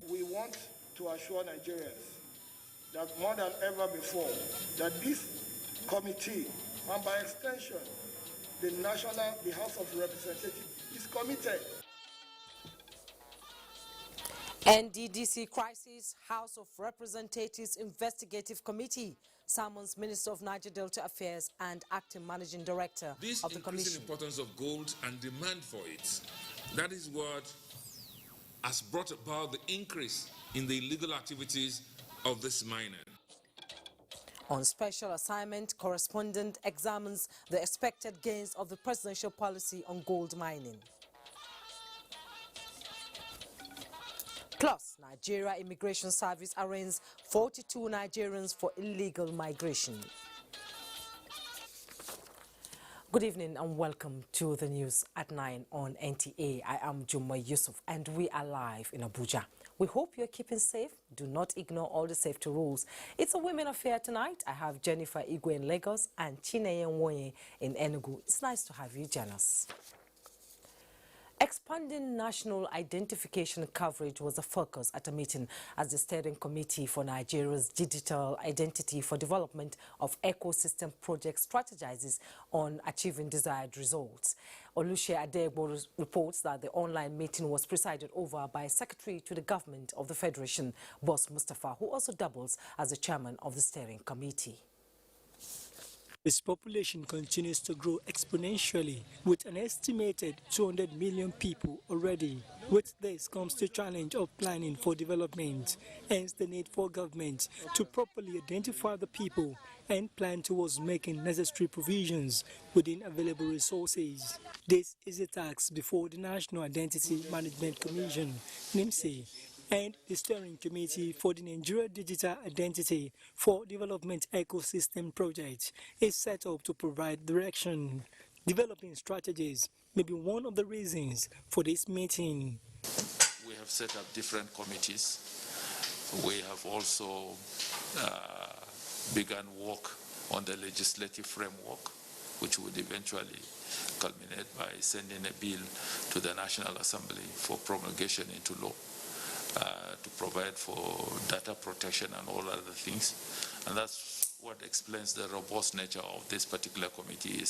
We want to assure Nigerians that more than ever before, that this committee, and by extension, the House of Representatives, is committed. NDDC Crisis House of Representatives Investigative Committee summons Minister of Niger Delta Affairs and Acting Managing Director of the Commission. This increasing importance of gold and demand for it, that is what has brought about the increase in the illegal activities of this miner. On special assignment, correspondent examines the expected gains of the presidential policy on gold mining. Plus, Nigeria Immigration Service arraigns 42 Nigerians for illegal migration. Good evening and welcome to the news at 9 on NTA. I am Juma Yusuf and we are live in Abuja. We hope you're keeping safe. Do not ignore all the safety rules. It's a women affair tonight. I have Jennifer Igwe in Lagos and Chineye Nwoye in Enugu. It's nice to have you join us. Expanding national identification coverage was a focus at a meeting as the Steering Committee for Nigeria's Digital Identity for Development of Ecosystem Project strategizes on achieving desired results. Olushe Adegbo reports that the online meeting was presided over by Secretary to the Government of the Federation, Boss Mustafa, who also doubles as the chairman of the Steering Committee. Its population continues to grow exponentially, with an estimated 200 million people already. With this comes the challenge of planning for development, hence the need for government to properly identify the people and plan towards making necessary provisions within available resources. This is a task before the National Identity Management Commission, NIMC, and the Steering Committee for the Nigeria Digital Identity for Development Ecosystem Project is set up to provide direction. Developing strategies may be one of the reasons for this meeting. We have set up different committees. We have also begun work on the legislative framework, which would eventually culminate by sending a bill to the National Assembly for promulgation into law. To provide for data protection and all other things. And that's what explains the robust nature of this particular committee.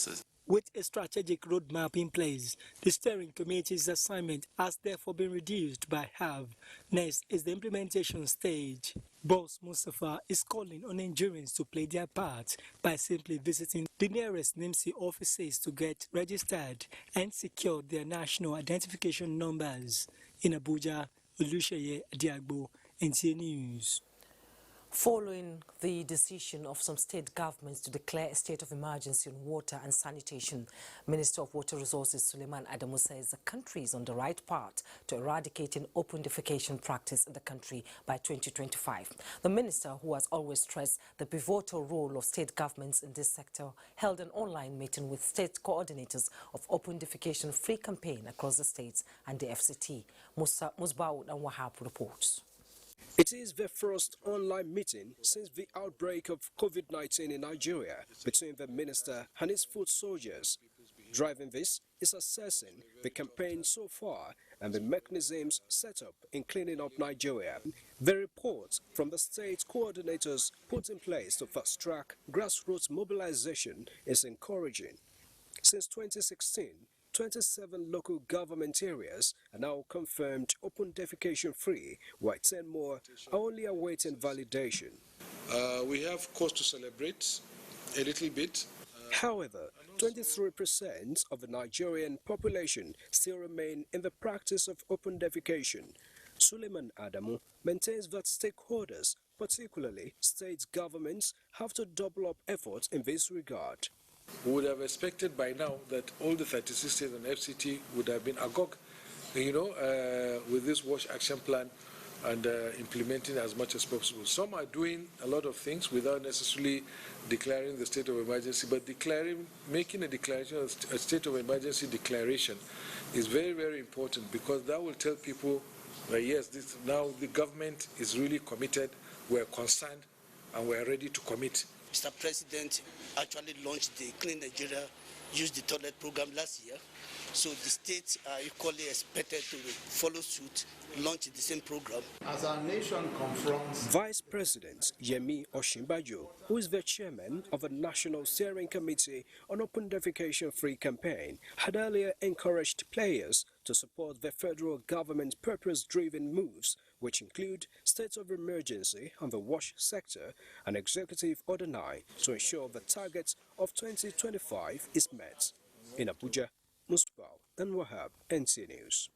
With a strategic roadmap in place, the Steering Committee's assignment has therefore been reduced by half. Next is the implementation stage. Boss Mustafa is calling on Nigerians to play their part by simply visiting the nearest NIMC offices to get registered and secure their national identification numbers. In Abuja, Olushe Adegbo, NTA News. Following the decision of some state governments to declare a state of emergency on water and sanitation, Minister of Water Resources Suleiman Adamu says the country is on the right path to eradicating open defecation practice in the country by 2025. The minister, who has always stressed the pivotal role of state governments in this sector, held an online meeting with state coordinators of Open Defecation Free campaign across the states and the FCT. Musbaud and Wahab reports. It is the first online meeting since the outbreak of COVID-19 in Nigeria between the minister and his foot soldiers. Driving this is assessing the campaign so far and the mechanisms set up in cleaning up Nigeria. The report from the state coordinators put in place to fast-track grassroots mobilization is encouraging. Since 2016, 27 local government areas are now confirmed open defecation free, while 10 more are only awaiting validation. We have cause to celebrate a little bit. However, 23% of the Nigerian population still remain in the practice of open defecation. Suleiman Adamu maintains that stakeholders, particularly state governments, have to double up efforts in this regard. We would have expected by now that all the 36 states and FCT would have been agog, with this WASH action plan and implementing as much as possible. Some are doing a lot of things without necessarily declaring the state of emergency, but making a declaration, a state of emergency declaration is very, very important, because that will tell people that yes, now the government is really committed, we're concerned and we are ready to commit. Mr. President actually launched the Clean Nigeria Use the Toilet program last year. So the states are equally expected to follow suit, launch the same program. As our nation confronts... Vice President Yemi Osinbajo, who is the chairman of the National Steering Committee on Open Defecation-Free campaign, had earlier encouraged players to support the federal government's purpose-driven moves, which include state of emergency on the wash sector and Executive Order 9 to ensure the target of 2025 is met. In Abuja, Musbao and Wahab, NTA News.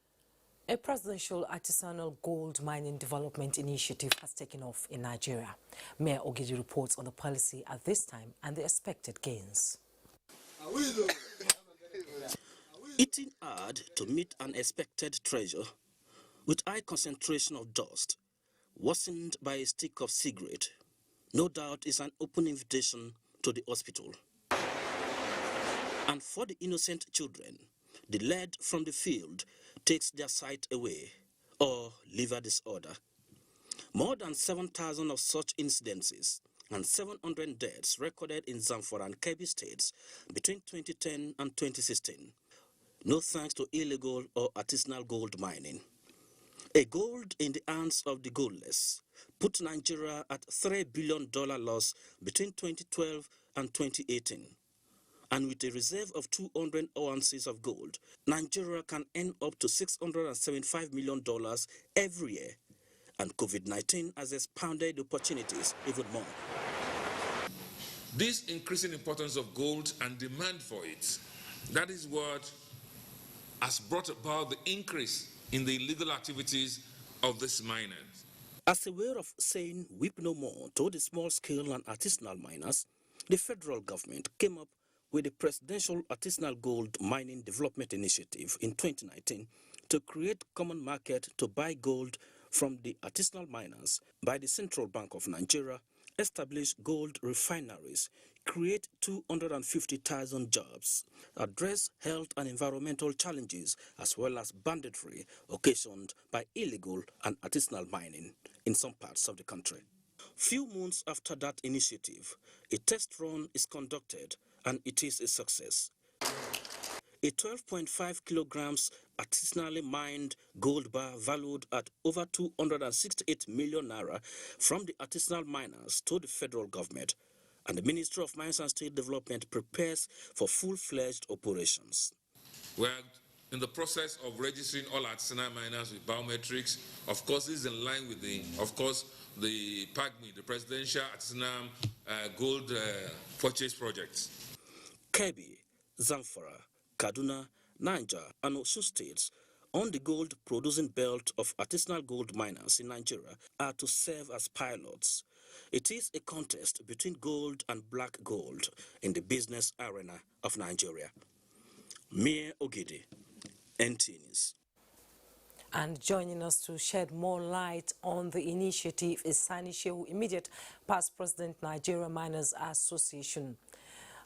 A presidential artisanal gold mining development initiative has taken off in Nigeria. Mayor Ogidi reports on the policy at this time and the expected gains. Eating hard to meet an expected treasure with high concentration of dust, worsened by a stick of cigarette, no doubt is an open invitation to the hospital. And for the innocent children, the lead from the field takes their sight away, or liver disorder. More than 7,000 of such incidences and 700 deaths recorded in Zamfara and Kebbi states between 2010 and 2016. No thanks to illegal or artisanal gold mining. A gold in the hands of the goalless put Nigeria at $3 billion loss between 2012 and 2018. And with a reserve of 200 ounces of gold, Nigeria can earn up to $675 million every year. And COVID-19 has expanded opportunities even more. This increasing importance of gold and demand for it, that is what has brought about the increase in the illegal activities of these miners. As a way of saying weep no more to the small-scale and artisanal miners, the federal government came up with the Presidential Artisanal Gold Mining Development Initiative in 2019 to create common market to buy gold from the artisanal miners by the Central Bank of Nigeria, establish gold refineries, create 250,000 jobs, address health and environmental challenges as well as banditry occasioned by illegal and artisanal mining in some parts of the country. Few months after that initiative, a test run is conducted and it is a success. A 12.5 kilograms artisanally mined gold bar valued at over 268 million naira from the artisanal miners to the federal government, and the Ministry of Mines and State Development prepares for full-fledged operations. We are in the process of registering all artisanal miners with biometrics. Of course, this is in line with the PAGMI, the Presidential Artisanal Gold Purchase Project. Kebbi, Zamfara, Kaduna, Niger, and Osun states on the gold-producing belt of artisanal gold miners in Nigeria are to serve as pilots. It is a contest between gold and black gold in the business arena of Nigeria. Mayor Ogidi, NTA News. And joining us to shed more light on the initiative is Sani Shehu, immediate past president, Nigerian Miners Association.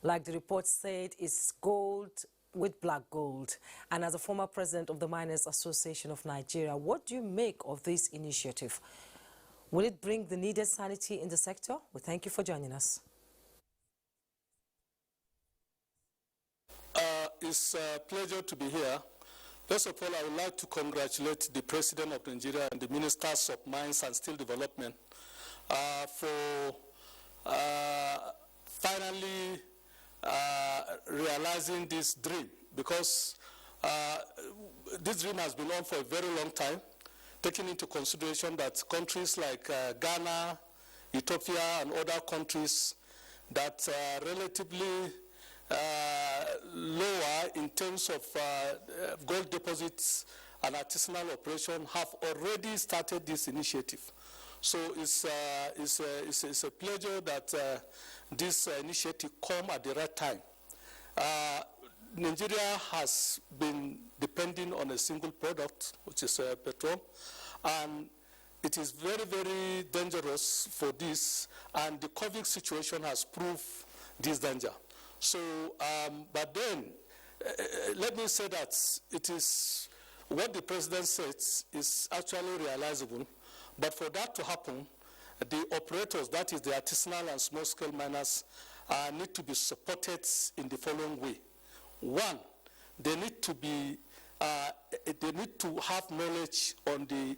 Like the report said, it's gold with black gold. And as a former president of the Miners Association of Nigeria, what do you make of this initiative? Will it bring the needed sanity in the sector? We thank you for joining us. It's a pleasure to be here. First of all, I would like to congratulate the President of Nigeria and the Ministers of Mines and Steel Development for finally realizing this dream, because this dream has been on for a very long time, taking into consideration that countries like Ghana, Ethiopia, and other countries that are relatively lower in terms of gold deposits and artisanal operation have already started this initiative. So it's a pleasure that this initiative come at the right time. Nigeria has been depending on a single product, which is petrol, and it is very, very dangerous for this, and the COVID situation has proved this danger. So, but then, let me say that it is what the president says is actually realizable, but for that to happen, the operators, that is the artisanal and small-scale miners, need to be supported in the following way. One, they need to be, they need to have knowledge on the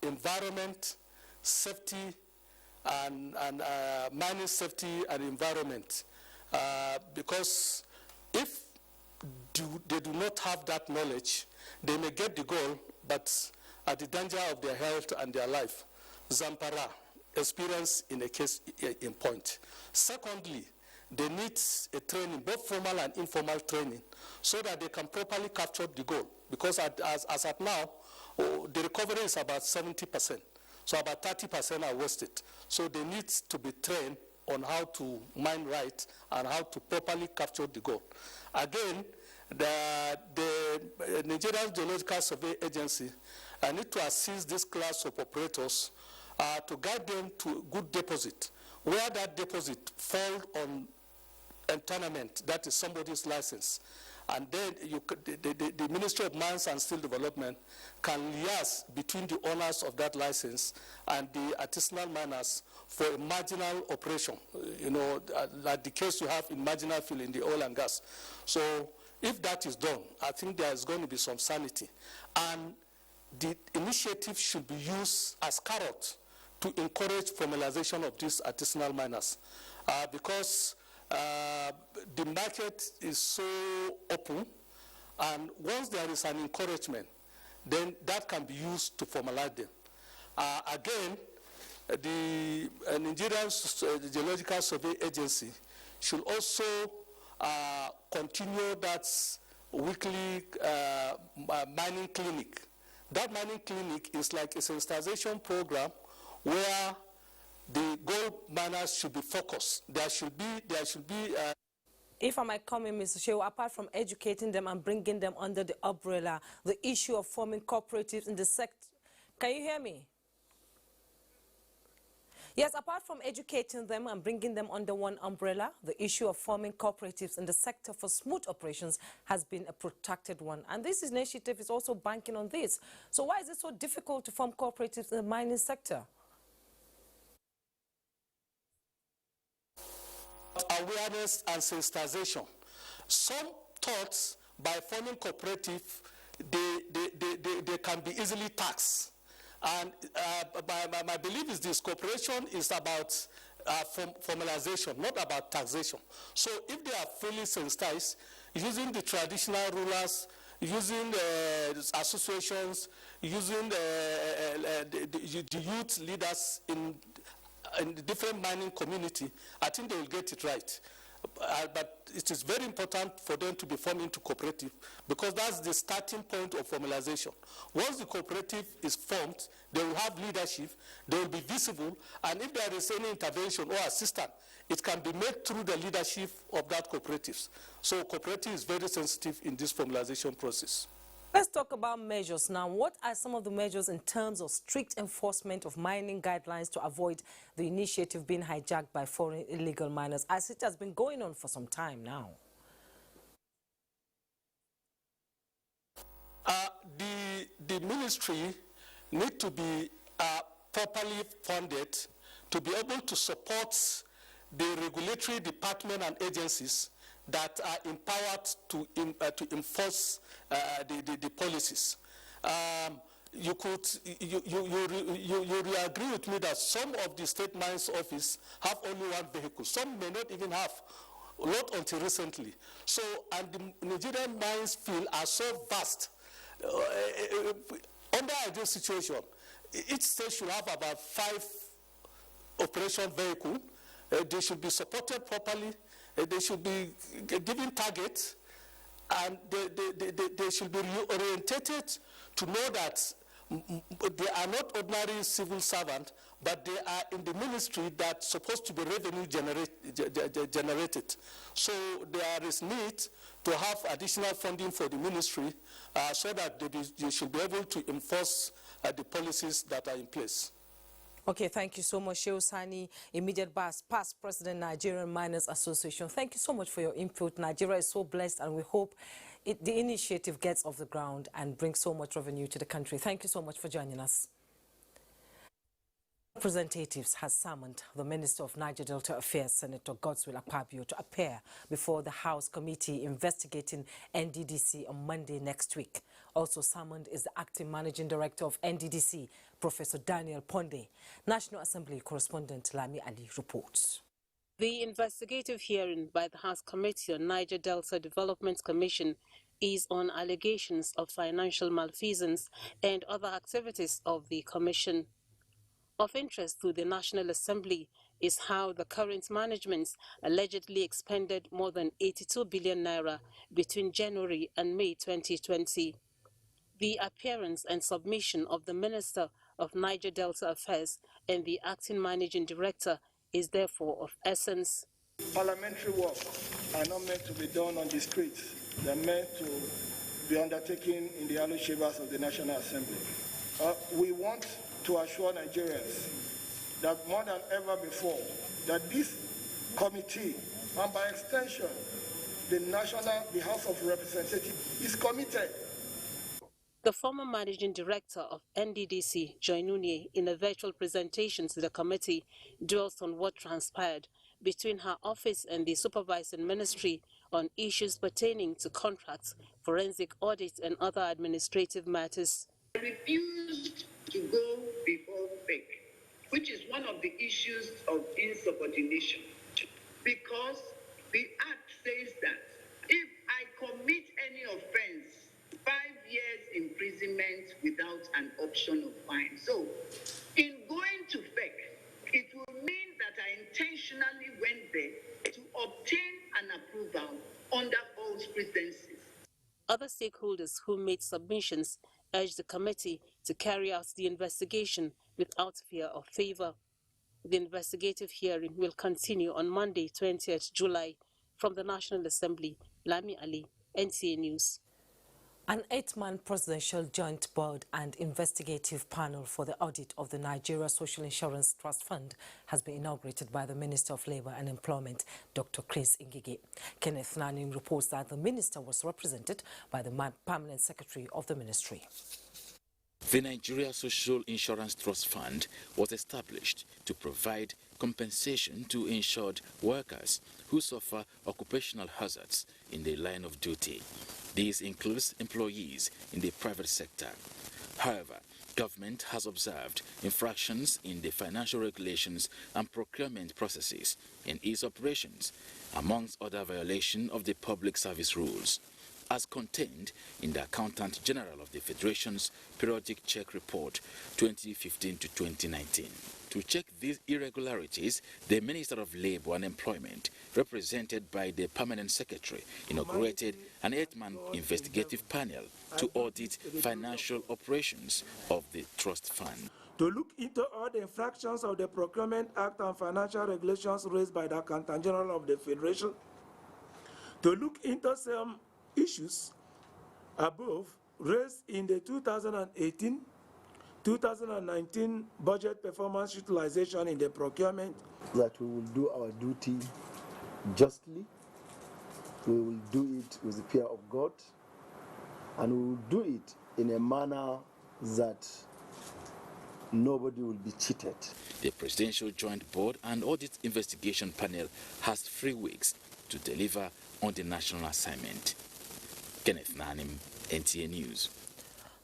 environment, safety, and mining safety and environment, because if they do not have that knowledge, they may get the goal, but at the danger of their health and their life. Zampara, experience in a case in point. Secondly, they need a training, both formal and informal training, so that they can properly capture the goal. Because as at now, the recovery is about 70%. So about 30% are wasted. So they need to be trained on how to mine right and how to properly capture the gold. Again, the Nigerian Geological Survey Agency need to assist this class of operators to guide them to good deposit, where that deposit falls on entitlement, that is somebody's license. And then the Ministry of Mines and Steel Development can liaise between the owners of that license and the artisanal miners for a marginal operation, like the case you have in marginal field in the oil and gas. So if that is done, I think there is going to be some sanity. And the initiative should be used as carrot to encourage formalization of these artisanal miners, because the market is so open, and once there is an encouragement, then that can be used to formalize them. Again, the Nigerian Geological Survey Agency should also continue that weekly mining clinic. That mining clinic is like a sensitization program where the gold miners should be focused. There should be. If I might come in, Mr. Shehu, apart from educating them and bringing them under the umbrella, the issue of forming cooperatives in the sector. Can you hear me? Yes, apart from educating them and bringing them under one umbrella, the issue of forming cooperatives in the sector for smooth operations has been a protracted one. And this initiative is also banking on this. So why is it so difficult to form cooperatives in the mining sector? Awareness and sensitization. Some thoughts by forming cooperative, they can be easily taxed. And my belief is this: cooperation is about formalization, not about taxation. So if they are fully sensitized, using the traditional rulers, using associations, using the youth leaders in the different mining community, I think they will get it right. But it is very important for them to be formed into cooperative, because that's the starting point of formalization. Once the cooperative is formed, they will have leadership, they will be visible, and if there is any intervention or assistance, it can be made through the leadership of that cooperatives. So cooperative is very sensitive in this formalization process. Let's talk about measures now. What are some of the measures in terms of strict enforcement of mining guidelines to avoid the initiative being hijacked by foreign illegal miners, as it has been going on for some time now? The ministry need to be properly funded to be able to support the regulatory department and agencies that are empowered to enforce the policies. You agree with me that some of the state mines office have only one vehicle. Some may not even have, not until recently. So, and the Nigerian mines field are so vast. Under ideal situation, each state should have about 5 operation vehicles. They should be supported properly. They should be given targets, and they should be reorientated to know that they are not ordinary civil servants, but they are in the ministry that's supposed to be revenue generated. So there is need to have additional funding for the ministry so that they should be able to enforce the policies that are in place. Okay, thank you so much, Shehu Sani, immediate past president, Nigerian Miners Association. Thank you so much for your input. Nigeria is so blessed, and we hope the initiative gets off the ground and brings so much revenue to the country. Thank you so much for joining us. Representatives has summoned the Minister of Niger Delta Affairs, Senator Godswill Akpabio, to appear before the House Committee investigating NDDC on Monday next week. Also summoned is the Acting Managing Director of NDDC, Professor Daniel Ponde. National Assembly correspondent Lami Ali reports. The investigative hearing by the House Committee on Niger Delta Development Commission is on allegations of financial malfeasance and other activities of the Commission. Of interest to the National Assembly is how the current management allegedly expended more than 82 billion naira between January and May 2020. The appearance and submission of the Minister of Niger Delta Affairs and the Acting Managing Director is therefore of essence. Parliamentary work are not meant to be done on the streets. They're meant to be undertaken in the hallowed chambers of the National Assembly. We want to assure Nigerians that more than ever before, that this committee, and by extension, the House of Representatives, is committed. The former managing director of NDDC, Joy Nunye, in a virtual presentation to the committee, dwells on what transpired between her office and the supervising ministry on issues pertaining to contracts, forensic audits, and other administrative matters. I refused to go before FEC, which is one of the issues of insubordination, because the Act says that if I commit any offense, 5 years imprisonment without an option of fine. So, in going to FEC, it will mean that I intentionally went there to obtain an approval under false pretenses. Other stakeholders who made submissions urged the committee to carry out the investigation without fear or favor. The investigative hearing will continue on Monday, 20th July. From the National Assembly, Lami Ali, NTA News. An 8-man presidential joint board and investigative panel for the audit of the Nigeria Social Insurance Trust Fund has been inaugurated by the Minister of Labour and Employment, Dr. Chris Ngige. Kenneth Nanim reports that the minister was represented by the permanent secretary of the ministry. The Nigeria Social Insurance Trust Fund was established to provide compensation to insured workers who suffer occupational hazards in their line of duty. This includes employees in the private sector. However, government has observed infractions in the financial regulations and procurement processes in its operations, amongst other violations of the public service rules, as contained in the Accountant General of the Federation's Periodic Check Report 2015 to 2019. To check these irregularities, the Minister of Labour and Employment, represented by the Permanent Secretary, inaugurated an 8-man investigative panel to audit financial operations of the trust fund. To look into all the infractions of the Procurement Act and financial regulations raised by the Accountant General of the Federation, to look into some issues above raised in the 2018-2019 budget performance utilization in the procurement. That we will do our duty justly, we will do it with the fear of God, and we will do it in a manner that nobody will be cheated. The Presidential Joint Board and Audit Investigation Panel has 3 weeks to deliver on the national assignment. Kenneth Nanim, NTA News.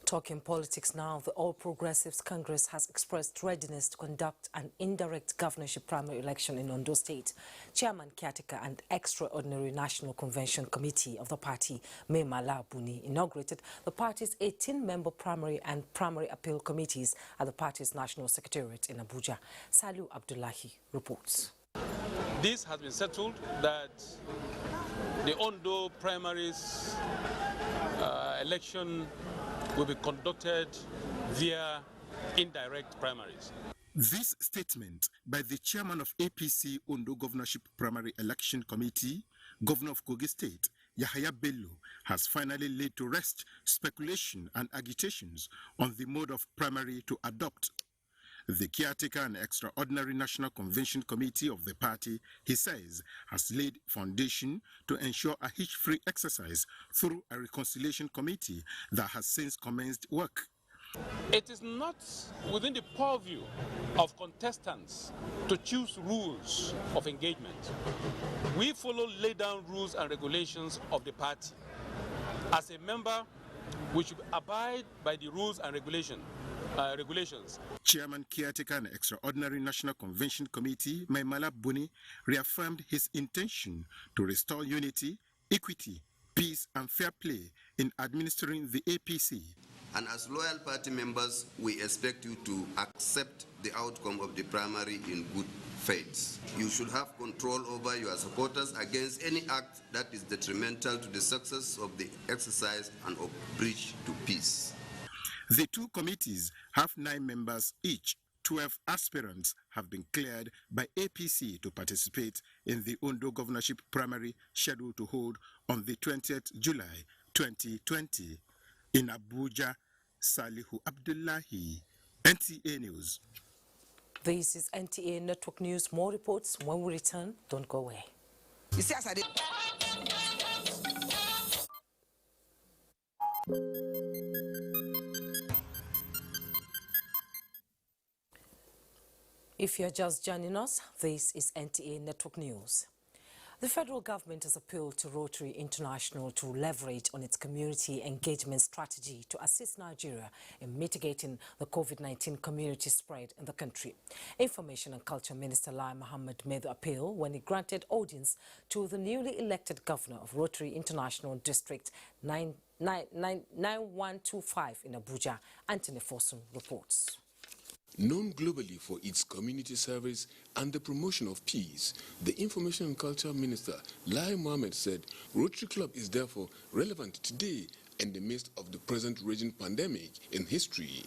Talking politics now, the All Progressives Congress has expressed readiness to conduct an indirect governorship primary election in Ondo State. Chairman Caretaker and Extraordinary National Convention Committee of the party, Memala Buni, inaugurated the party's 18-member primary and primary appeal committees at the party's National Secretariat in Abuja. Salu Abdullahi reports. This has been settled that the Ondo primaries election will be conducted via indirect primaries. This statement by the chairman of APC Ondo Governorship Primary Election Committee, Governor of Kogi State, Yahaya Bello, has finally laid to rest speculation and agitations on the mode of primary to adopt. The Caretaker and Extraordinary National Convention Committee of the party, he says, has laid foundation to ensure a hitch-free exercise through a reconciliation committee that has since commenced work. It is not within the purview of contestants to choose rules of engagement. We follow laid down rules and regulations of the party. As a member, we should abide by the rules and regulations. Chairman Caretaker and Extraordinary National Convention Committee, Maimala Buni, reaffirmed his intention to restore unity, equity, peace and fair play in administering the APC. And as loyal party members, we expect you to accept the outcome of the primary in good faith. You should have control over your supporters against any act that is detrimental to the success of the exercise and of breach to peace. The two committees have 9 members each. 12 aspirants have been cleared by APC to participate in the Ondo governorship primary scheduled to hold on the 20th July 2020. In Abuja, Salihu Abdullahi, NTA News. This is NTA Network News. More reports when we return. Don't go away. You see, as I did. If you're just joining us, this is NTA Network News. The federal government has appealed to Rotary International to leverage on its community engagement strategy to assist Nigeria in mitigating the COVID-19 community spread in the country. Information and Culture Minister Lai Mohammed made the appeal when he granted audience to the newly elected governor of Rotary International District 9125 in Abuja. Anthony Fosun reports. Known globally for its community service and the promotion of peace, the Information and Culture Minister, Lai Mohammed, said Rotary Club is therefore relevant today in the midst of the present raging pandemic in history,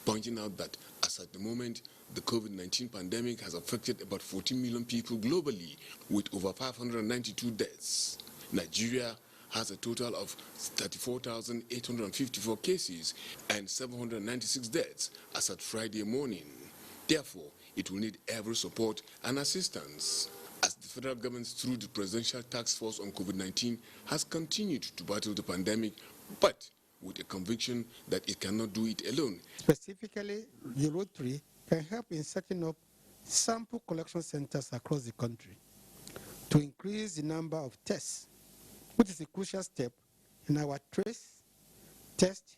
pointing out that as at the moment, the COVID-19 pandemic has affected about 14 million people globally with over 592 deaths. Nigeria has a total of 34,854 cases and 796 deaths as at Friday morning. Therefore, it will need every support and assistance. As the federal government, through the Presidential Task Force on COVID-19, has continued to battle the pandemic, but with a conviction that it cannot do it alone. Specifically, the Rotary can help in setting up sample collection centers across the country to increase the number of tests, which is a crucial step in our trace, test,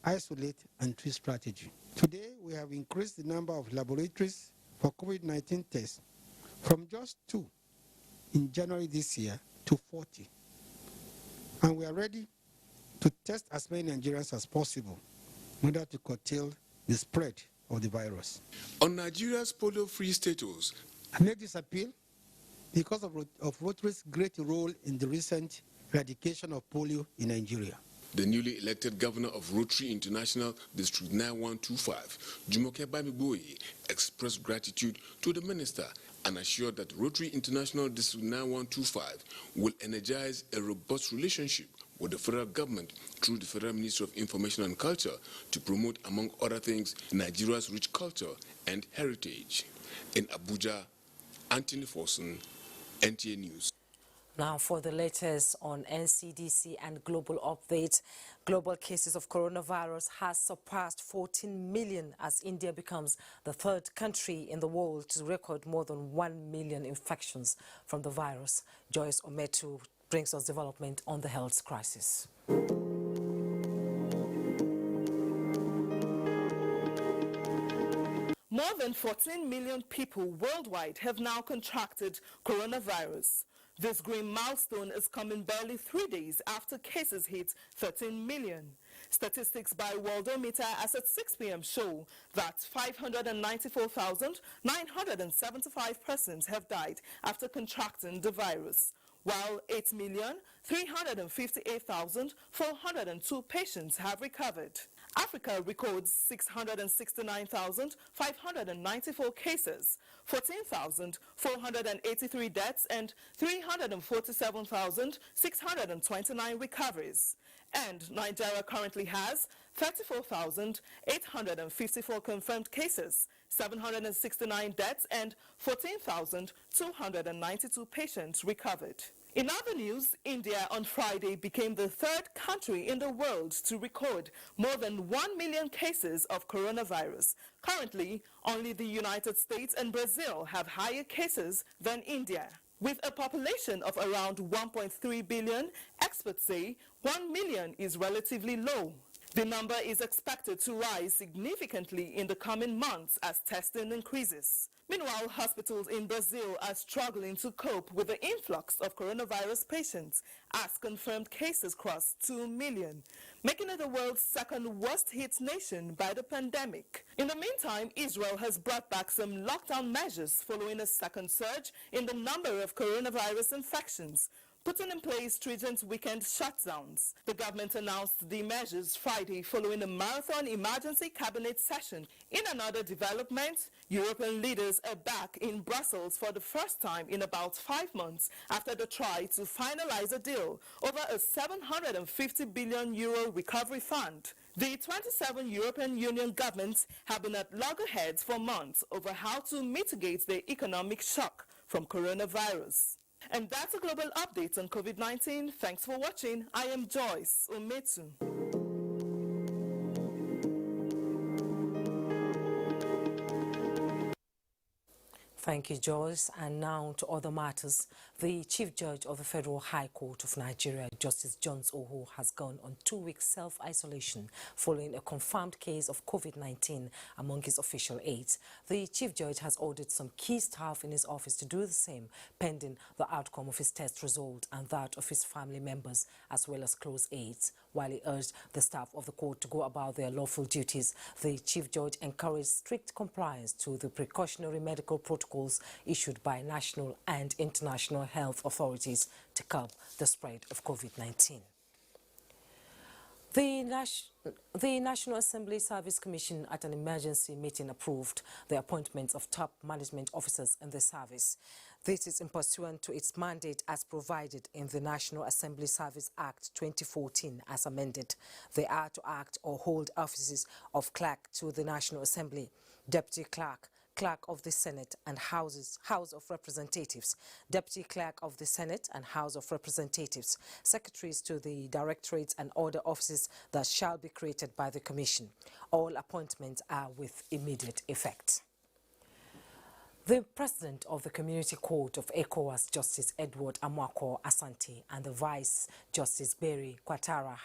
isolate, and treat strategy. Today, we have increased the number of laboratories for COVID-19 tests from just 2 in January this year to 40. And we are ready to test as many Nigerians as possible in order to curtail the spread of the virus. On Nigeria's polio-free status, I make this appeal because of Rotary's great role in the recent eradication of polio in Nigeria. The newly elected governor of Rotary International District 9125, Jumoke Bamiboye, expressed gratitude to the minister and assured that Rotary International District 9125 will energize a robust relationship with the federal government through the Federal Ministry of Information and Culture to promote, among other things, Nigeria's rich culture and heritage. In Abuja, Anthony Fosun, NTA News. Now for the latest on NCDC and global updates. Global cases of coronavirus has surpassed 14 million as India becomes the 3rd country in the world to record more than 1 million infections from the virus. Joyce Ometu brings us development on the health crisis. More than 14 million people worldwide have now contracted coronavirus. This grim milestone is coming barely 3 days after cases hit 13 million. Statistics by Worldometer as at 6 p.m. show that 594,975 persons have died after contracting the virus, while 8,358,402 patients have recovered. Africa records 669,594 cases, 14,483 deaths, and 347,629 recoveries. And Nigeria currently has 34,854 confirmed cases, 769 deaths, and 14,292 patients recovered. In other news, India on Friday became the third country in the world to record more than 1 million cases of coronavirus. Currently, only the United States and Brazil have higher cases than India. With a population of around 1.3 billion, experts say 1 million is relatively low. The number is expected to rise significantly in the coming months as testing increases. Meanwhile, hospitals in Brazil are struggling to cope with the influx of coronavirus patients as confirmed cases cross 2 million, making it the world's second worst hit nation by the pandemic. In the meantime, Israel has brought back some lockdown measures following a second surge in the number of coronavirus infections, putting in place stringent weekend shutdowns. The government announced the measures Friday following a marathon emergency cabinet session. In another development, European leaders are back in Brussels for the first time in about 5 months after the try to finalize a deal over a €750 billion recovery fund. The 27 European Union governments have been at loggerheads for months over how to mitigate the economic shock from coronavirus. And that's a global update on COVID-19. Thanks for watching. I am Joyce Umetu. Thank you, Joyce. And now to other matters. The Chief Judge of the Federal High Court of Nigeria, Justice Jones Oho, has gone on 2-week self-isolation following a confirmed case of COVID-19 among his official aides. The Chief Judge has ordered some key staff in his office to do the same, pending the outcome of his test result and that of his family members, as well as close aides. While he urged the staff of the court to go about their lawful duties, the Chief Judge encouraged strict compliance to the precautionary medical protocols issued by national and international health authorities to curb the spread of COVID-19. The National Assembly Service Commission at an emergency meeting approved the appointments of top management officers in the service. This is in pursuant to its mandate as provided in the National Assembly Service Act 2014 as amended. They are to act or hold offices of clerk to the National Assembly, deputy clerk, Clerk of the Senate and House of Representatives, Deputy Clerk of the Senate and House of Representatives, Secretaries to the Directorates and other offices that shall be created by the Commission. All appointments are with immediate effect. The President of the Community Court of ECOWAS, Justice Edward Amoako Asante, and the Vice Justice Berry Quatara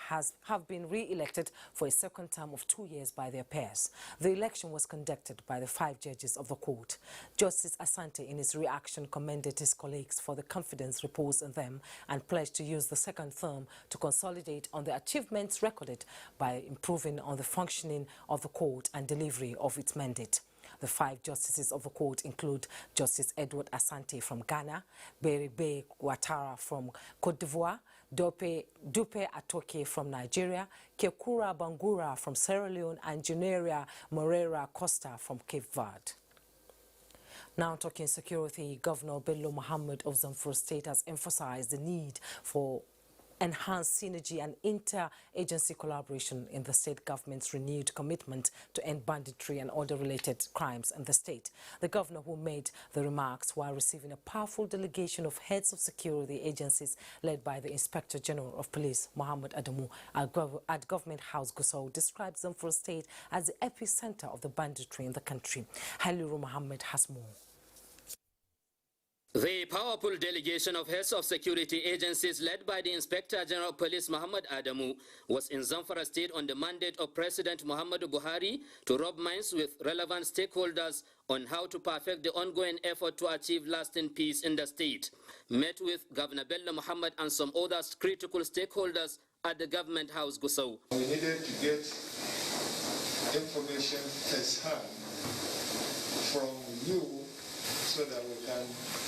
have been re-elected for a second term of 2 years by their peers. The election was conducted by the 5 judges of the court. Justice Asante, in his reaction, commended his colleagues for the confidence reposed in them and pledged to use the second term to consolidate on the achievements recorded by improving on the functioning of the court and delivery of its mandate. The 5 justices of the court include Justice Edward Asante from Ghana, Berry Ouattara from Cote d'Ivoire, Dupe Atoke from Nigeria, Kekura Bangura from Sierra Leone, and Juneria Moreira Costa from Cape Verde. Now talking security, Governor Bello Muhammad of Zamfara State has emphasized the need for enhanced synergy and inter-agency collaboration in the state government's renewed commitment to end banditry and other related crimes in the state. The governor, who made the remarks while receiving a powerful delegation of heads of security agencies led by the Inspector General of Police, Muhammad Adamu, at Government House Gusau, described Zamfara State as the epicenter of the banditry in the country. Haliru Muhammad has more. The powerful delegation of heads of security agencies led by the Inspector General of Police Muhammad Adamu was in Zamfara State on the mandate of President Muhammadu Buhari to rub minds with relevant stakeholders on how to perfect the ongoing effort to achieve lasting peace in the state. Met with Governor Bello Muhammad and some other critical stakeholders at the Government House Gusau. We needed to get information first-hand from you so that we can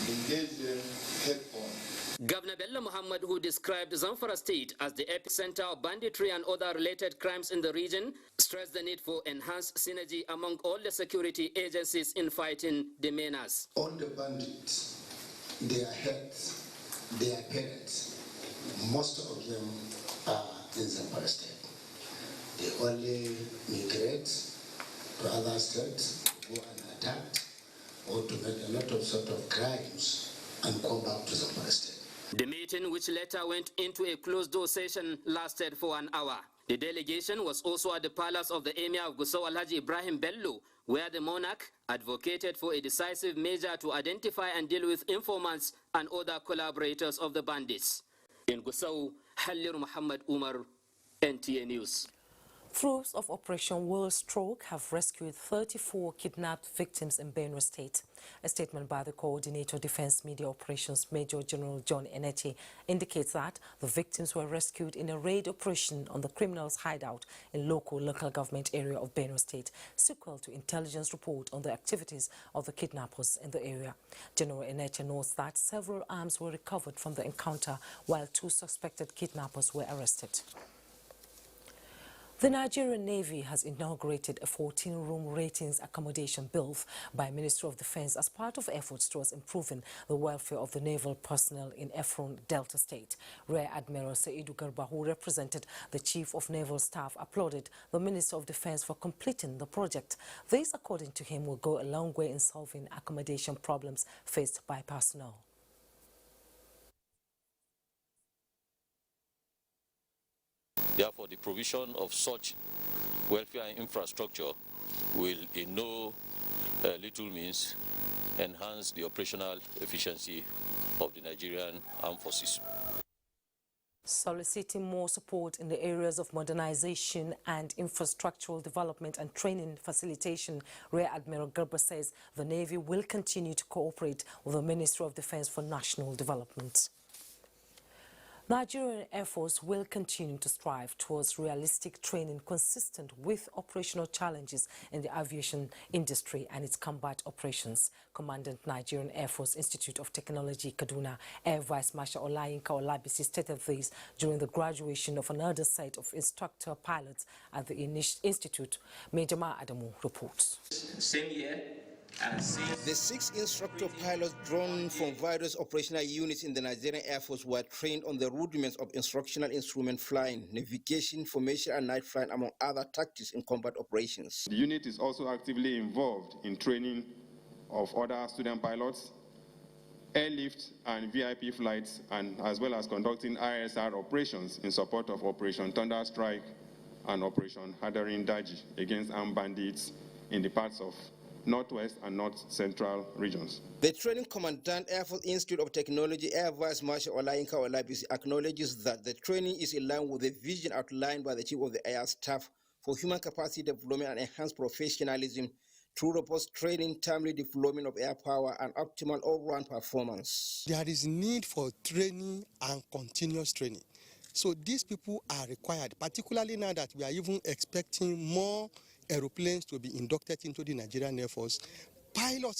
engage them head-on. Governor Bello Muhammad, who described Zamfara State as the epicenter of banditry and other related crimes in the region, stressed the need for enhanced synergy among all the security agencies in fighting the menace. All the bandits, their heads, their parents, most of them are in Zamfara State. They only migrate to other states, go and attack, or to make a lot of sort of crimes and come back to Zamfara State. The meeting, which later went into a closed-door session, lasted for an hour. The delegation was also at the palace of the Emir of Gusau, Alhaji Ibrahim Bello, where the monarch advocated for a decisive measure to identify and deal with informants and other collaborators of the bandits. In Gusau, Halir Muhammad Umar, NTA News. Troops of Operation World Stroke have rescued 34 kidnapped victims in Benue State. A statement by the Coordinator of Defense Media Operations, Major General John NTA, indicates that the victims were rescued in a raid operation on the criminals' hideout in local government area of Benue State, sequel to intelligence report on the activities of the kidnappers in the area. General NTA notes that several arms were recovered from the encounter, while 2 suspected kidnappers were arrested. The Nigerian Navy has inaugurated a 14-room ratings accommodation built by Ministry of Defense as part of efforts towards improving the welfare of the naval personnel in Efron, Delta State. Rear Admiral Saidu Garba, who represented the Chief of Naval Staff, applauded the Minister of Defense for completing the project. This, according to him, will go a long way in solving accommodation problems faced by personnel. Therefore, the provision of such welfare and infrastructure will in no little means enhance the operational efficiency of the Nigerian Armed Forces. Soliciting more support in the areas of modernization and infrastructural development and training facilitation, Rear Admiral Garba says the Navy will continue to cooperate with the Ministry of Defense for national development. Nigerian Air Force will continue to strive towards realistic training consistent with operational challenges in the aviation industry and its combat operations. Commandant Nigerian Air Force Institute of Technology, Kaduna, Air Vice Marshal Olayinka Olabisi stated this during the graduation of another set of instructor pilots at the institute. Major Ma Adamu reports. Same year. The 6 instructor pilots drawn from various operational units in the Nigerian Air Force were trained on the rudiments of instructional instrument flying, navigation, formation and night flying, among other tactics in combat operations. The unit is also actively involved in training of other student pilots, airlift and VIP flights, and as well as conducting ISR operations in support of Operation Thunder Strike and Operation Hadarin Daji against armed bandits in the parts of Northwest and North Central regions. The training commandant, Air Force Institute of Technology, Air Vice Marshal Olayinka Olabisi, acknowledges that the training is in line with the vision outlined by the Chief of the Air Staff for human capacity development and enhanced professionalism through robust training, timely deployment of air power, and optimal all-round performance. There is need for training and continuous training. So these people are required, particularly now that we are even expecting more aeroplanes to be inducted into the Nigerian Air Force.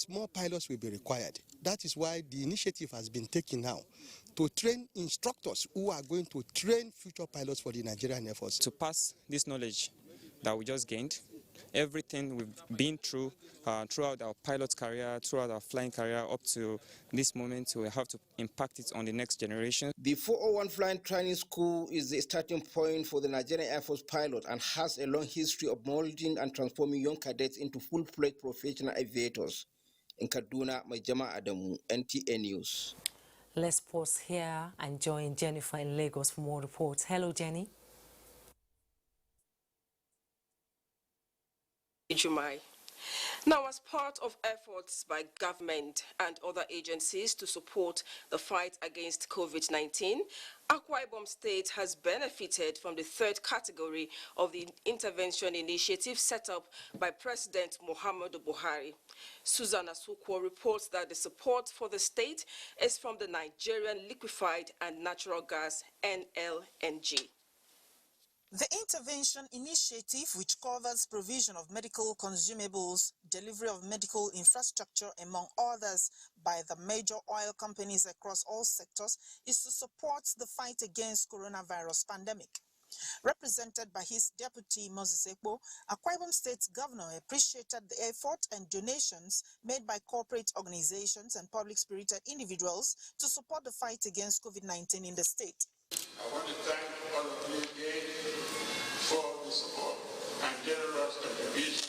More pilots will be required. That is why the initiative has been taken now to train instructors who are going to train future pilots for the Nigerian Air Force. To pass this knowledge that we just gained, everything we've been through throughout our pilot career, throughout our flying career up to this moment, we have to impact it on the next generation. The 401 Flying Training School is the starting point for the Nigerian Air Force pilot and has a long history of molding and transforming young cadets into full-fledged professional aviators. In Kaduna, Majama Adamu, NTA News. Let's pause here and join Jennifer in Lagos for more reports. Hello, Jenny. Jumai. Now, as part of efforts by government and other agencies to support the fight against COVID-19, Akwa Ibom State has benefited from the 3rd category of the intervention initiative set up by President Muhammadu Buhari. Susanna Sukwo reports that the support for the state is from the Nigerian Liquefied and Natural Gas (NLNG). The intervention initiative, which covers provision of medical consumables, delivery of medical infrastructure, among others, by the major oil companies across all sectors, is to support the fight against coronavirus pandemic. Represented by his deputy Moses Ekpo, Akwa Ibom State's governor appreciated the effort and donations made by corporate organizations and public-spirited individuals to support the fight against COVID-19 in the state. I want to thank all of you again for the support and generous contribution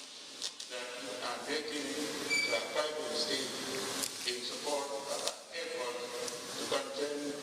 that you are making to Akwa Ibom State in support of our effort to contain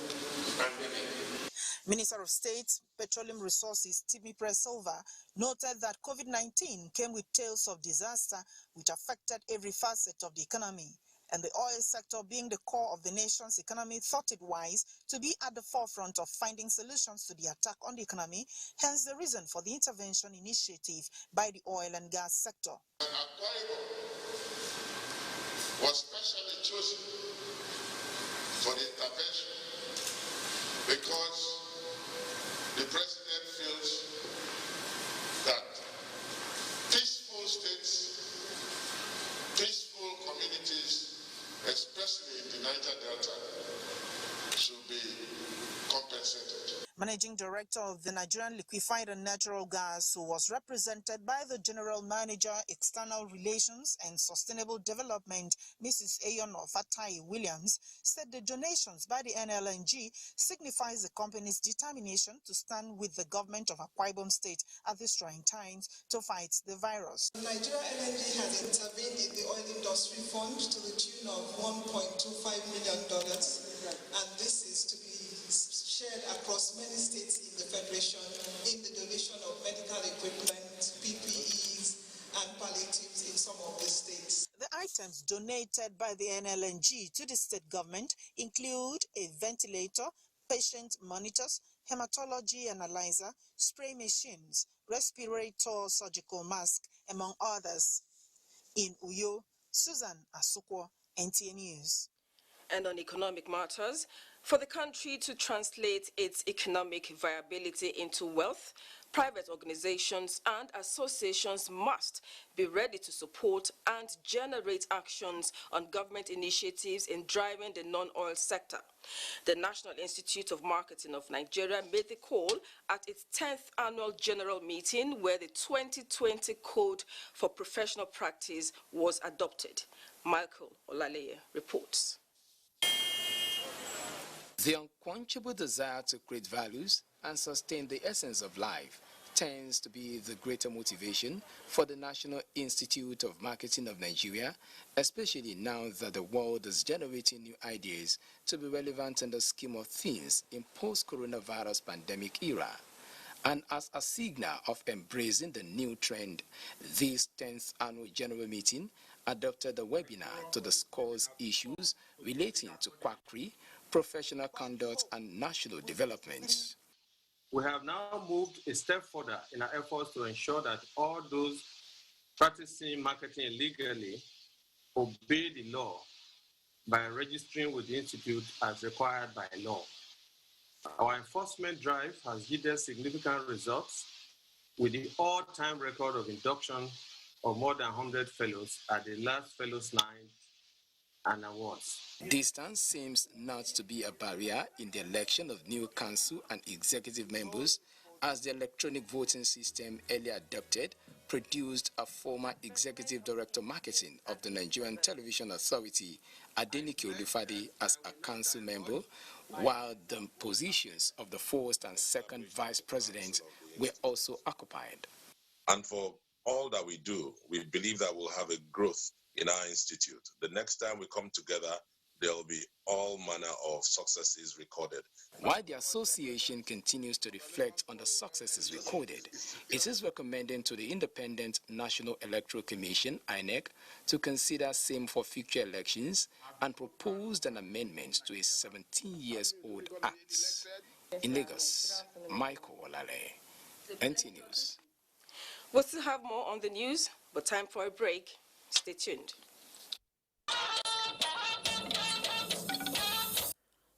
Minister of State, Petroleum Resources, Timi Silva, noted that COVID-19 came with tales of disaster which affected every facet of the economy. And the oil sector, being the core of the nation's economy, thought it wise to be at the forefront of finding solutions to the attack on the economy, hence the reason for the intervention initiative by the oil and gas sector. Akwa Ibom was specially chosen for the intervention because the president feels that peaceful states, peaceful communities, especially in the Niger Delta, should be compensated. Managing Director of the Nigerian Liquefied and Natural Gas, who was represented by the General Manager, External Relations and Sustainable Development, Mrs. Ayono Fatai Williams, said the donations by the NLNG signifies the company's determination to stand with the government of Akwa Ibom State at these trying times to fight the virus. Nigeria LNG has intervened in the oil industry fund to the tune of $1.25 million, and this is to be shared across many states in the Federation in the donation of medical equipment, PPEs, and palliatives in some of the states. The items donated by the NLNG to the state government include a ventilator, patient monitors, hematology analyzer, spray machines, respirator surgical mask, among others. In Uyo, Susan Asukwo, NTA News. And on economic matters, for the country to translate its economic viability into wealth, private organizations and associations must be ready to support and generate actions on government initiatives in driving the non-oil sector. The National Institute of Marketing of Nigeria made the call at its 10th annual general meeting, where the 2020 Code for Professional Practice was adopted. Michael Olaleye reports. The unquenchable desire to create values and sustain the essence of life tends to be the greater motivation for the National Institute of Marketing of Nigeria, especially now that the world is generating new ideas to be relevant in the scheme of things in post-coronavirus pandemic era. And as a signal of embracing the new trend, this 10th annual general meeting adopted a webinar to discuss issues relating to quackery, professional conduct, and national development. We have now moved a step further in our efforts to ensure that all those practicing marketing illegally obey the law by registering with the Institute as required by law. Our enforcement drive has yielded significant results, with the all-time record of induction of more than 100 fellows at the last Fellows Night and Awards. Distance seems not to be a barrier in the election of new council and executive members, as the electronic voting system earlier adopted produced a former executive director marketing of the Nigerian Television Authority, Adenike Olufade, as a council member, while the positions of the first and second vice president were also occupied. And for all that we do, we believe that we'll have a growth in our institute. The next time we come together, there will be all manner of successes recorded. While the association continues to reflect on the successes recorded, it is recommending to the Independent National Electoral Commission, INEC, to consider same for future elections and proposed an amendment to a 17-year-old act. In Lagos, Michael Olale, NTA News. We'll still have more on the news, but time for a break. Stay tuned.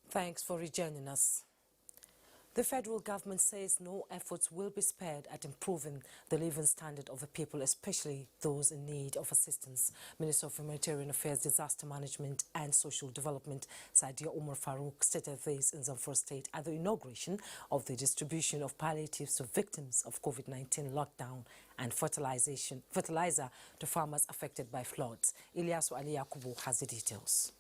Thanks for rejoining us. The federal government says no efforts will be spared at improving the living standard of the people, especially those in need of assistance. Minister of Humanitarian Affairs, Disaster Management and Social Development, Saidia Umar Farouk, stated this in Zamfara State at the inauguration of the distribution of palliatives to victims of COVID-19 lockdown and fertilizer to farmers affected by floods. Ilyasu Ali Yakubu has the details.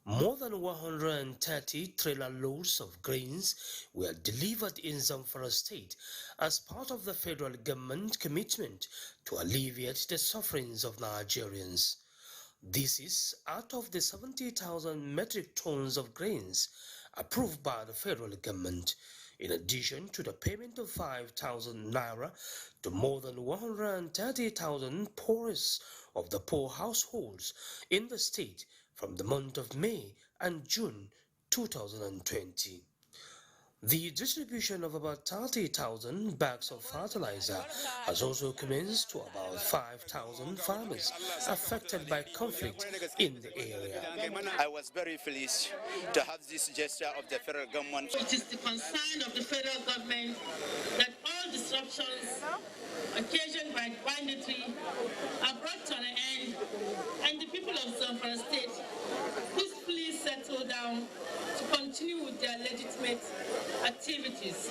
More than 130 trailer loads of grains were delivered in Zamfara State as part of the federal government commitment to alleviate the sufferings of Nigerians. This is out of the 70,000 metric tons of grains approved by the federal government, in addition to the payment of 5,000 naira to more than 130,000 poorest of the poor households in the state from the month of May and June 2020. The distribution of about 30,000 bags of fertilizer has also commenced to about 5,000 farmers affected by conflict in the area. I was very pleased to have this gesture of the federal government. It is the concern of the federal government that all disruptions occasioned by banditry are brought to an end, and the people of Zamfara State peacefully settle down to continue with their legitimate activities.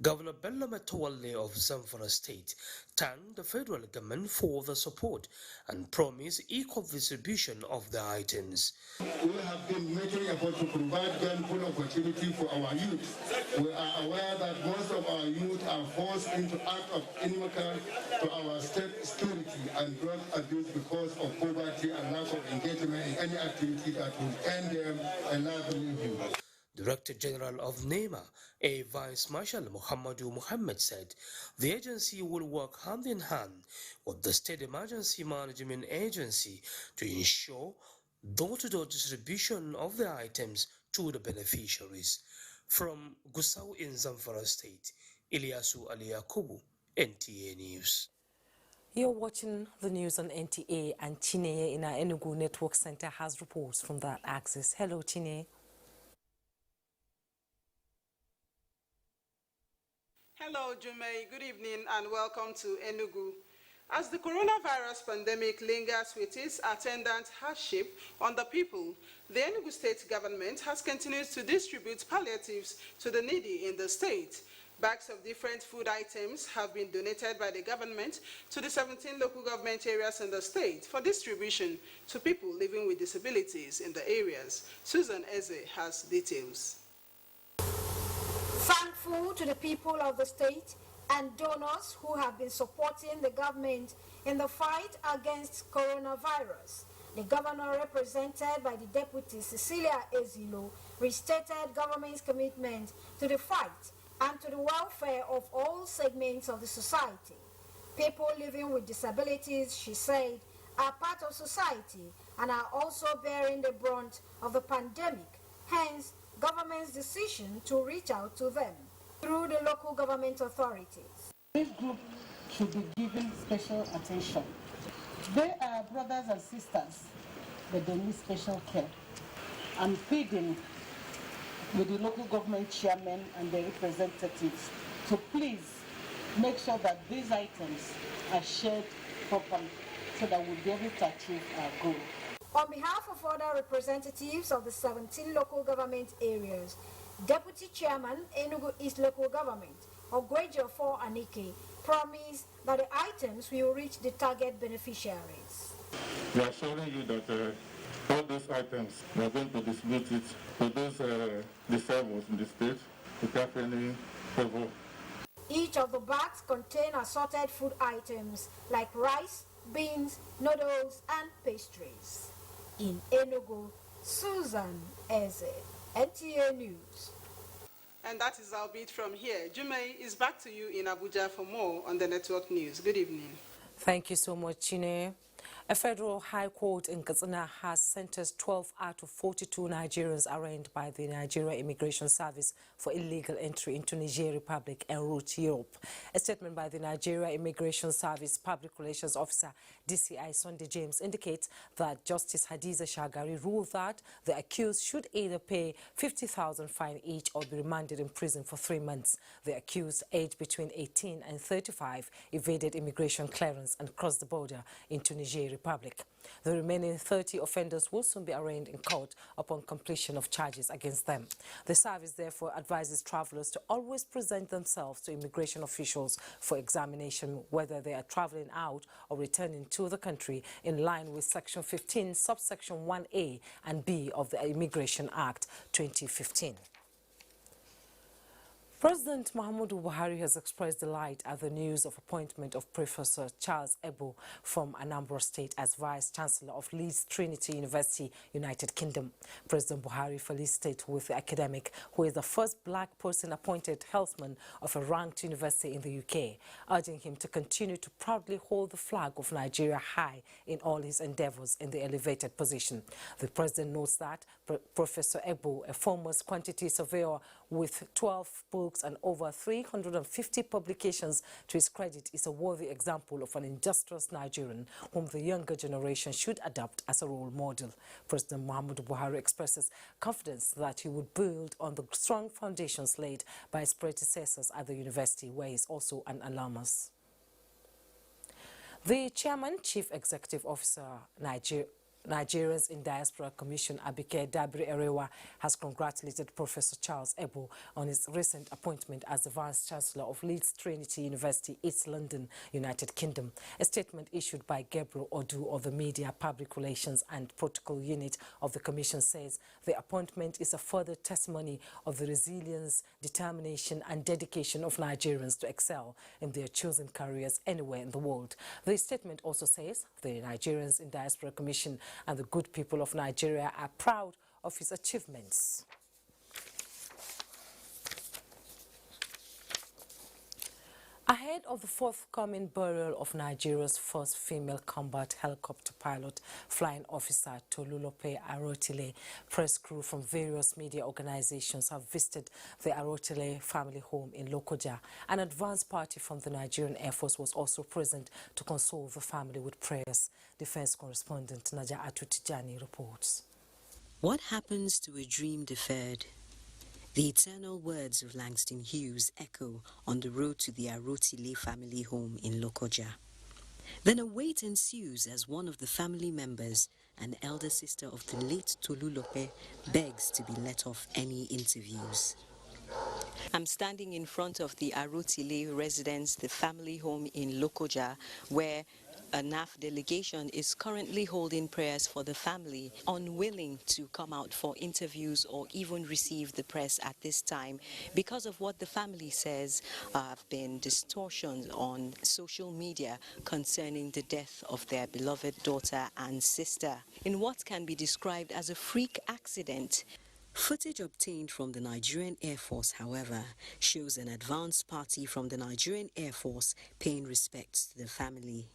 Governor Bello Matowalle of Zamfara State thanked the federal government for the support and promised equal distribution of the items. We have been making effort to provide gainful opportunity for our youth. We are aware that most of our youth are forced into acts of enmity to our state security and drug abuse because of poverty and lack of engagement in any activity that will earn them a livelihood. Director General of NEMA, Air Vice Marshal Muhammadu Muhammad said the agency will work hand in hand with the State Emergency Management Agency to ensure door-to-door distribution of the items to the beneficiaries. From Gusau in Zamfara State, Ilyasu Ali Yakubu, NTA News. You're watching the news on NTA, and Chineye in our Enugu Network Center has reports from that axis. Hello, Chineye. Hello, Jumei. Good evening and welcome to Enugu. As the coronavirus pandemic lingers with its attendant hardship on the people, the Enugu state government has continued to distribute palliatives to the needy in the state. Bags of different food items have been donated by the government to the 17 local government areas in the state for distribution to people living with disabilities in the areas. Susan Eze has details. Thankful to the people of the state and donors who have been supporting the government in the fight against coronavirus, the governor, represented by the Deputy Cecilia Ezilo, restated government's commitment to the fight and to the welfare of all segments of the society. People living with disabilities, she said, are part of society and are also bearing the brunt of the pandemic, hence government's decision to reach out to them through the local government authorities. This group should be given special attention. They are brothers and sisters, but they need special care. I'm pleading with the local government chairman and their representatives to please make sure that these items are shared properly so that we'll be able to achieve our goal. On behalf of other representatives of the 17 local government areas, Deputy Chairman, Enugu East Local Government, Ogwejofor Anike, promised that the items will reach the target beneficiaries. We are assuring you that all those items, we are going to distribute it to those disabled in the state without any favor. Each of the bags contain assorted food items like rice, beans, noodles, and pastries. In Enugu, Susan Eze, NTA News. And that is our bit from here. Jumei is back to you in Abuja for more on the network news. Good evening. Thank you so much, Chine. A federal high court in Katsina has sentenced 12 out of 42 Nigerians arraigned by the Nigeria Immigration Service for illegal entry into Niger Republic en route to Europe. A statement by the Nigeria Immigration Service Public Relations Officer, DCI Sunday James, indicates that Justice Hadiza Shagari ruled that the accused should either pay 50,000 fine each or be remanded in prison for 3 months. The accused, aged between 18 and 35, evaded immigration clearance and crossed the border into Niger Republic. The remaining 30 offenders will soon be arraigned in court upon completion of charges against them. The service therefore advises travelers to always present themselves to immigration officials for examination whether they are traveling out or returning to the country in line with Section 15, subsection 1A and B of the Immigration Act 2015. President Muhammadu Buhari has expressed delight at the news of appointment of Professor Charles Ebo from Anambra State as Vice-Chancellor of Leeds Trinity University, United Kingdom. President Buhari felicitated with the academic, who is the first black person appointed healthman of a ranked university in the UK, urging him to continue to proudly hold the flag of Nigeria high in all his endeavors in the elevated position. The president notes that Professor Ebo, a former quantity surveyor with 12 books and over 350 publications to his credit, is a worthy example of an industrious Nigerian whom the younger generation should adopt as a role model. President Muhammadu Buhari expresses confidence that he would build on the strong foundations laid by his predecessors at the university, where he is also an alumnus. The Chairman, Chief Executive Officer, Nigerians in Diaspora Commission, Abike Dabiri Erewa, has congratulated Professor Charles Ebo on his recent appointment as the Vice-Chancellor of Leeds Trinity University, East London, United Kingdom. A statement issued by Gabriel Odu of the Media, Public Relations and Protocol Unit of the Commission says the appointment is a further testimony of the resilience, determination and dedication of Nigerians to excel in their chosen careers anywhere in the world. The statement also says the Nigerians in Diaspora Commission and the good people of Nigeria are proud of his achievements. Ahead of the forthcoming burial of Nigeria's first female combat helicopter pilot, Flying Officer Tolulope Arotile, press crew from various media organizations have visited the Arotile family home in Lokoja. An advance party from the Nigerian Air Force was also present to console the family with prayers. Defense correspondent Naja Atutijani reports. What happens to a dream deferred? The eternal words of Langston Hughes echo on the road to the Arotile family home in Lokoja. Then a wait ensues as one of the family members, an elder sister of the late Tolulope, begs to be let off any interviews. I'm standing in front of the Arotile residence, the family home in Lokoja, where a NAF delegation is currently holding prayers for the family, unwilling to come out for interviews or even receive the press at this time because of what the family says have been distortions on social media concerning the death of their beloved daughter and sister in what can be described as a freak accident. Footage obtained from the Nigerian Air Force, however, shows an advance party from the Nigerian Air Force paying respects to the family.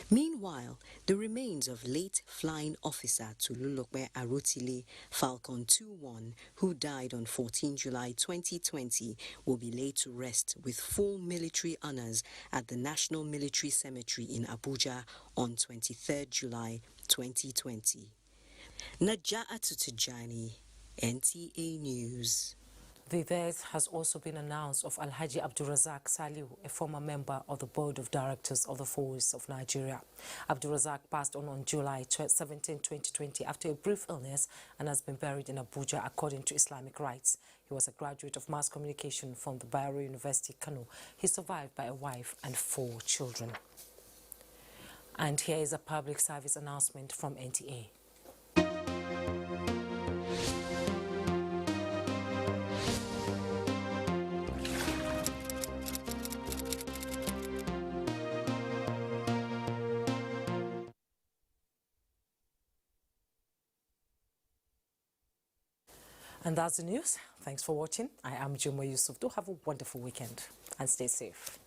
Meanwhile, the remains of late flying officer Tolulope Arotile Falcon 21, who died on 14 July 2020, will be laid to rest with full military honors at the National Military Cemetery in Abuja on 23 July 2020. Naja Atutijani, NTA News. The death has also been announced of Alhaji Abdulrazak Saliu, a former member of the Board of Directors of the Force of Nigeria. Abdulrazak passed on July 17, 2020 after a brief illness and has been buried in Abuja according to Islamic rites. He was a graduate of mass communication from the Bayero University, Kano. He's survived by a wife and 4 children. And here is a public service announcement from NTA. And that's the news. Thanks for watching. I am Juma Yusuf. Do have a wonderful weekend and stay safe.